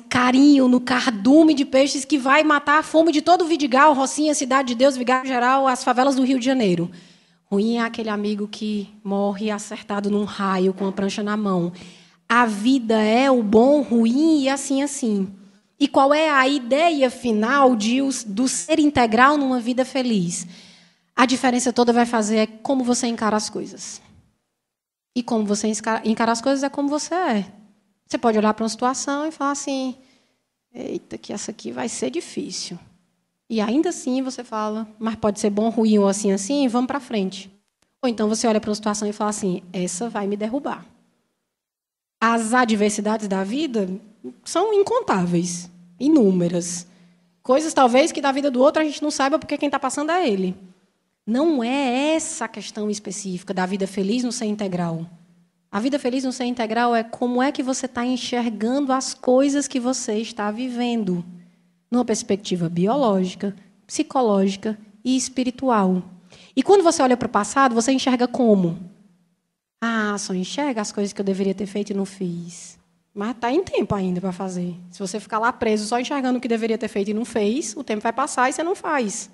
carinho no cardume de peixes que vai matar a fome de todo o Vidigal, Rocinha, Cidade de Deus, Vigário Geral, as favelas do Rio de Janeiro. Ruim é aquele amigo que morre acertado num raio com a prancha na mão. A vida é o bom, ruim e assim, assim. E qual é a ideia final do ser integral numa vida feliz? A diferença toda vai fazer é como você encara as coisas. E como você encara as coisas é como você é. Você pode olhar para uma situação e falar assim, eita, que essa aqui vai ser difícil. E ainda assim você fala, mas pode ser bom, ruim ou assim, assim, vamos para frente. Ou então você olha para uma situação e fala assim, essa vai me derrubar. As adversidades da vida são incontáveis, inúmeras. Coisas, talvez, que da vida do outro a gente não saiba porque quem está passando é ele. Não é essa a questão específica da vida feliz no ser integral. A vida feliz no ser integral é como é que você está enxergando as coisas que você está vivendo, numa perspectiva biológica, psicológica e espiritual. E quando você olha para o passado, você enxerga como? Ah, só enxerga as coisas que eu deveria ter feito e não fiz. Mas está em tempo ainda para fazer. Se você ficar lá preso só enxergando o que deveria ter feito e não fez, o tempo vai passar e você não faz.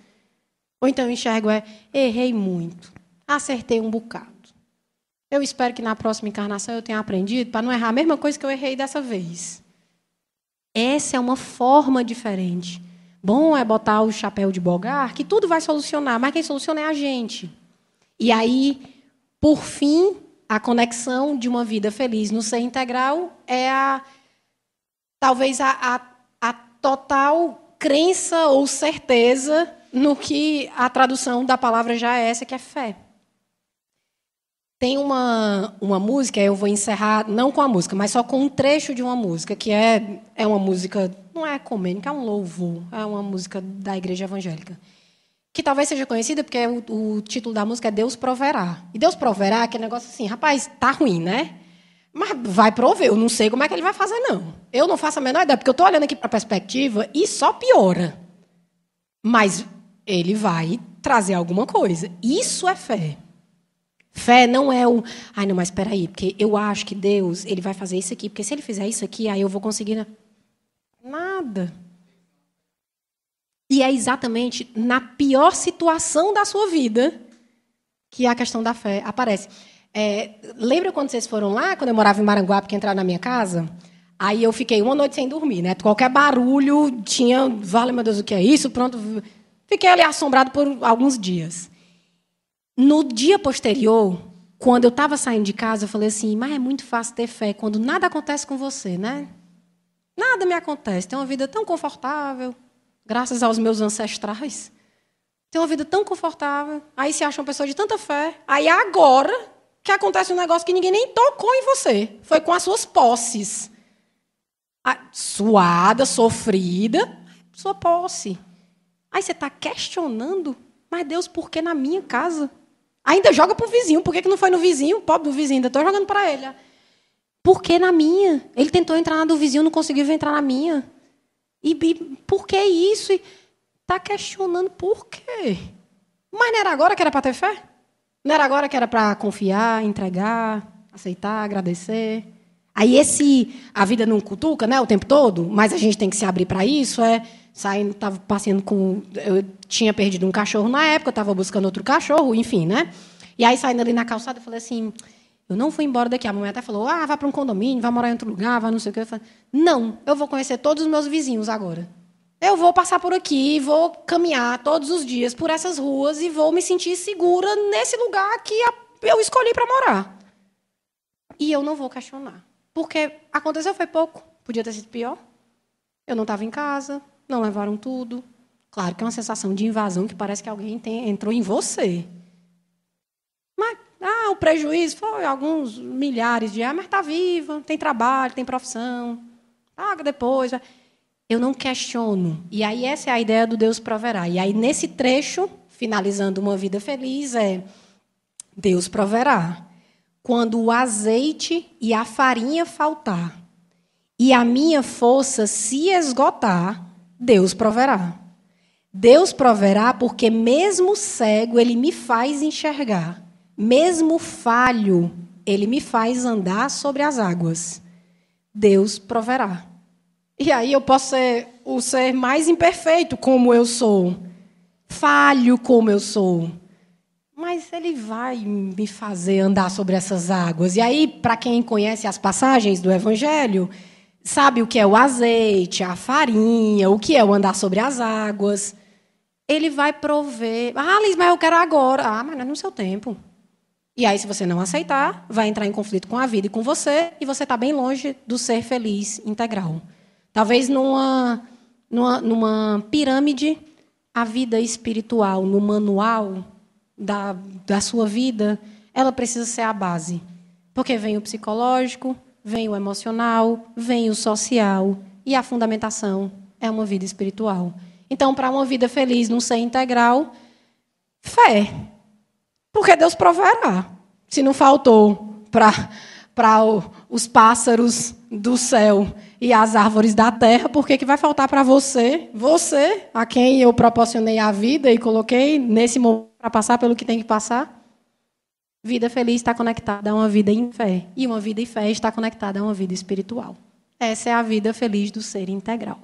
Ou então eu enxergo errei muito, acertei um bocado. Eu espero que na próxima encarnação eu tenha aprendido para não errar a mesma coisa que eu errei dessa vez. Essa é uma forma diferente. Bom é botar o chapéu de Bogart, que tudo vai solucionar, mas quem soluciona é a gente. E aí, por fim, a conexão de uma vida feliz no ser integral é talvez a total crença ou certeza no que a tradução da palavra já é essa, que é fé. Tem uma música, eu vou encerrar, não com a música, mas só com um trecho de uma música, que é uma música, não é ecumênica, é um louvor, é uma música da igreja evangélica, que talvez seja conhecida porque o título da música é Deus Proverá. E Deus Proverá, que é negócio assim, rapaz, tá ruim, né? Mas vai prover, eu não sei como é que ele vai fazer, não. Eu não faço a menor ideia, porque eu estou olhando aqui para a perspectiva e só piora. Mas ele vai trazer alguma coisa. Isso é fé. Fé não é o... Ai, não, mas espera aí, porque eu acho que Deus ele vai fazer isso aqui, porque se ele fizer isso aqui, aí eu vou conseguir... Nada. E é exatamente na pior situação da sua vida que a questão da fé aparece. Lembra quando vocês foram lá, quando eu morava em Maranguape, que entraram na minha casa? Aí eu fiquei uma noite sem dormir, né? Qualquer barulho tinha... Vale, meu Deus, o que é isso? Pronto. Fiquei ali assombrado por alguns dias. No dia posterior, quando eu estava saindo de casa, eu falei assim, mas é muito fácil ter fé quando nada acontece com você, né? Nada me acontece. Tenho uma vida tão confortável, graças aos meus ancestrais. Tenho uma vida tão confortável. Aí se acha uma pessoa de tanta fé. Aí agora que acontece um negócio que ninguém nem tocou em você. Foi com as suas posses. Suada, sofrida, sua posse. Aí você está questionando, mas Deus, por que na minha casa? Ainda joga para o vizinho. Por que não foi no vizinho? O pobre do vizinho, ainda estou jogando para ele. Por que na minha? Ele tentou entrar na do vizinho, não conseguiu entrar na minha. E por que isso? Está questionando por quê? Mas não era agora que era para ter fé? Não era agora que era para confiar, entregar, aceitar, agradecer? Aí a vida não cutuca, né, o tempo todo, mas a gente tem que se abrir para isso, saindo, estava passeando eu tinha perdido um cachorro na época, estava buscando outro cachorro, enfim, né? E aí saindo ali na calçada, eu falei assim, eu não fui embora daqui. A mamãe até falou, vá para um condomínio, vai morar em outro lugar, vai não sei o quê. Eu falei, não, eu vou conhecer todos os meus vizinhos agora. Eu vou passar por aqui, vou caminhar todos os dias por essas ruas e vou me sentir segura nesse lugar que eu escolhi para morar. E eu não vou questionar. Porque aconteceu foi pouco, podia ter sido pior. Eu não estava em casa, não levaram tudo. Claro que é uma sensação de invasão que parece que alguém entrou em você. Mas o prejuízo foi alguns milhares de reais, mas está viva, tem trabalho, tem profissão, paga depois. Eu não questiono. E aí essa é a ideia do Deus proverá. E aí nesse trecho, finalizando uma vida feliz, Deus proverá. Quando o azeite e a farinha faltar e a minha força se esgotar, Deus proverá. Deus proverá porque mesmo cego ele me faz enxergar. Mesmo falho, ele me faz andar sobre as águas. Deus proverá. E aí eu posso ser o ser mais imperfeito como eu sou. Falho como eu sou. Mas ele vai me fazer andar sobre essas águas. E aí, para quem conhece as passagens do Evangelho, sabe o que é o azeite, a farinha, o que é o andar sobre as águas. Ele vai prover. Liz, mas eu quero agora. Mas não é no seu tempo. E aí, se você não aceitar, vai entrar em conflito com a vida e com você, e você está bem longe do ser feliz integral. Talvez numa pirâmide, a vida espiritual, no manual da sua vida, ela precisa ser a base. Porque vem o psicológico, vem o emocional, vem o social, e a fundamentação é uma vida espiritual. Então, para uma vida feliz, num ser integral, fé. Porque Deus proverá. Se não faltou para os pássaros do céu e as árvores da terra, por que vai faltar para você? Você, a quem eu proporcionei a vida e coloquei nesse momento para passar pelo que tem que passar? Vida feliz está conectada a uma vida em fé. E uma vida em fé está conectada a uma vida espiritual. Essa é a vida feliz do ser integral.